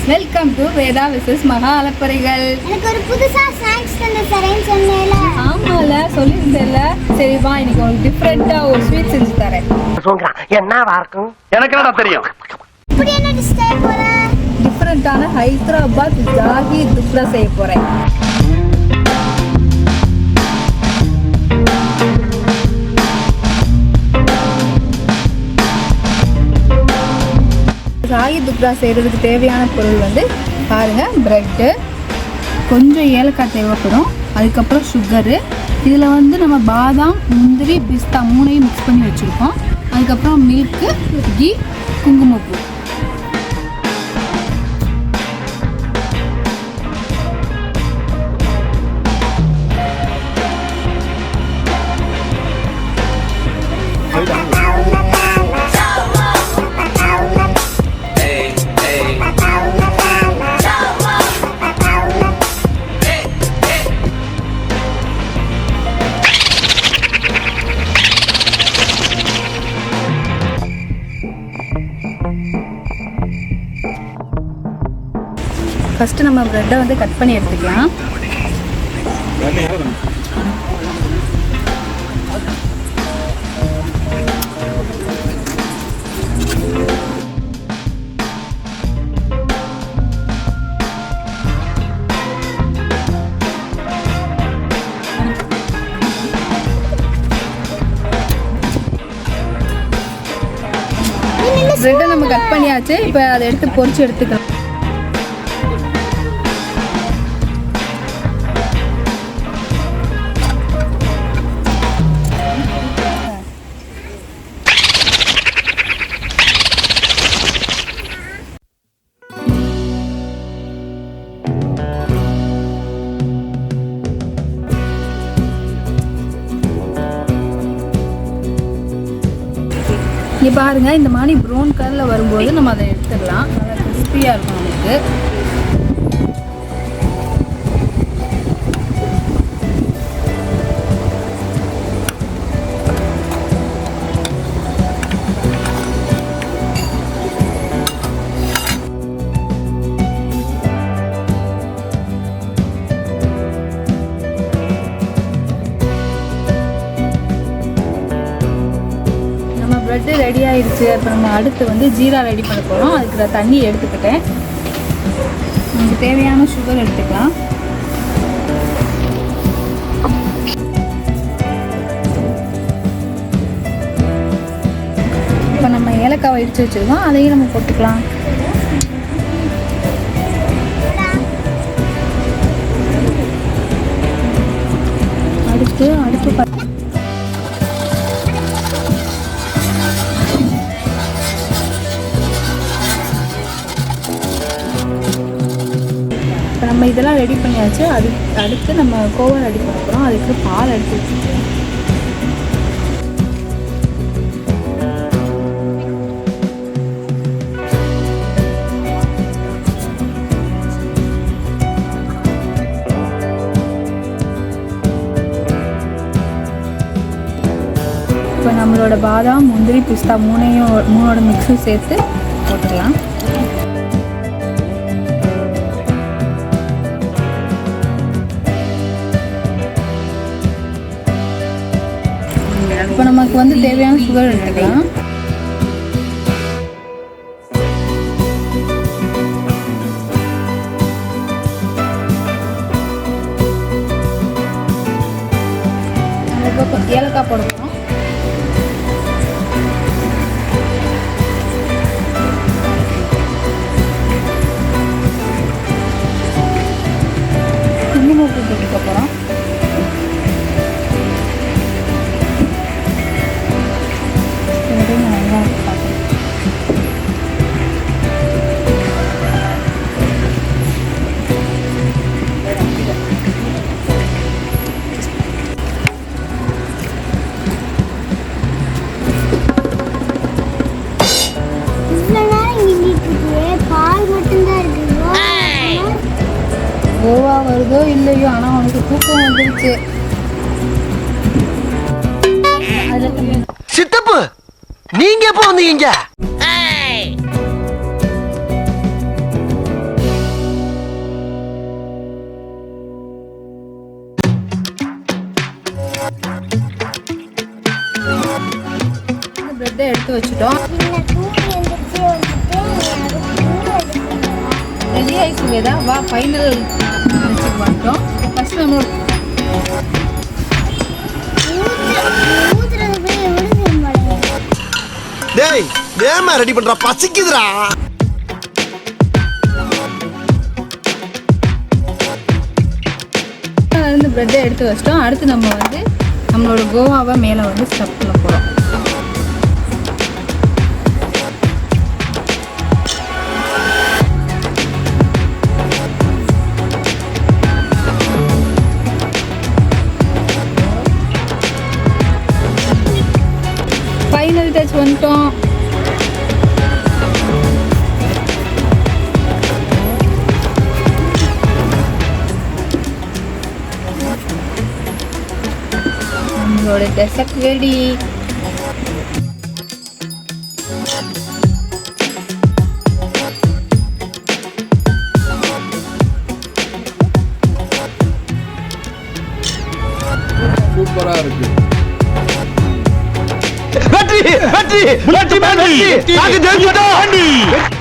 Welcome to Veda versus மகா அலப்பறைகள். எனக்கு ஒரு புதுசா ஸ்நாக்ஸ் தரேன்னு சொன்னேல. ஆமால சொல்லிருந்தேல. சரி வா, இன்னைக்கு ஒரு டிஃபரெண்டா ஒரு ஸ்வீட் செஞ்சு தரேன். என்னவா இருக்கும் எனக்கு என்னடா தெரியும். இப்படி என்ன டிஷ் செய்ய போற? டிஃபரெண்டான ஹைதராபாத் ஜாகி துப்ரா செய்ய போறேன். ராகி துப்ரா செய்கிறதுக்கு தேவையான பொருள் வந்து பாருங்கள், ப்ரெட்டு, கொஞ்சம் ஏலக்காய் தேவைப்படும், அதுக்கப்புறம் சுகரு, இதில் வந்து நம்ம பாதாம், முந்திரி, பிஸ்தா மூணையும் மிக்ஸ் பண்ணி வச்சுருக்கோம், அதுக்கப்புறம் மில்க்கு, கீ, குங்குமப்பூ. ஃபஸ்ட்டு நம்ம ப்ரெட்டை வந்து கட் பண்ணி எடுத்துக்கலாம். ப்ரெட்டை நம்ம கட் பண்ணியாச்சு. இப்போ அதை எடுத்து பொரிச்சு எடுத்துக்கலாம். இங்கே பாருங்கள், இந்த மாதிரி ப்ரௌன் கலரில் வரும்போது நம்ம அதை எடுத்துடலாம். நல்லா கிறிஸ்பியாக இருக்கும் நமக்கு. ப்ரெட்டு ரெடி ஆயிடுச்சு. அப்போ நம்ம அடுத்து வந்து ஜீரா ரெடி பண்ண போகிறோம். அதுக்கு நான் தண்ணி எடுத்துக்கிட்டேன். நமக்கு தேவையான சுகர் எடுத்துக்கலாம். இப்போ நம்ம ஏலக்காய் இடித்து வச்சுருக்கோம், அதையும் நம்ம போட்டுக்கலாம். அடுத்து நம்ம இதெல்லாம் ரெடி பண்ணியாச்சு. அடுத்து நம்ம கோவா ரெடி பண்ண போகிறோம். அதுக்கு பால் எடுத்து வச்சுக்கலாம். இப்போ நம்மளோட பாதாம், முந்திரி, பிஸ்தா மூணோட மிக்ஸும் சேர்த்து போட்டுக்கலாம். இப்போ நமக்கு வந்து தேவையான சுகர் எடுத்துக்கலாம். ஏலக்காய் போடுவோம். குங்குமப்பூ போட்டுக்க போகிறோம். கோவா வருதோ இல்லையோ, ஆனால் அவனுக்கு தூக்கம் வந்துருச்சு. சித்தப்பு, நீங்க எப்போ வந்தீங்க? வச்சுட்டோம். நான் தூங்கி எழுந்திரிச்சு வந்துட்டு ரெடி ஆயிடுச்சு வேதா. வா ஃபைனல் வச்சுட்டு வந்துட்டோம். ஃபர்ஸ்ட் நம்ம ஊத்துறது போய் விழுந்து மாட்டேன். டேய் வேமா ரெடி பண்றா பசிக்குதுடா. இருந்து ப்ரெட்டை எடுத்து வச்சிட்டோம். அடுத்து நம்ம வந்து நம்மளோட கோவாவை மேலே வந்து ஸ்டஃப் பண்ண போகிறோம். ஃபைனல் டச் வந்துட்டோம். நம்மளோட டெசர்ட் ரெடி. சூப்பரா இருக்கு. வெற்றி வெற்றி வெற்றி வெற்றி நாங்க ஜெயிச்சிட்டோம்.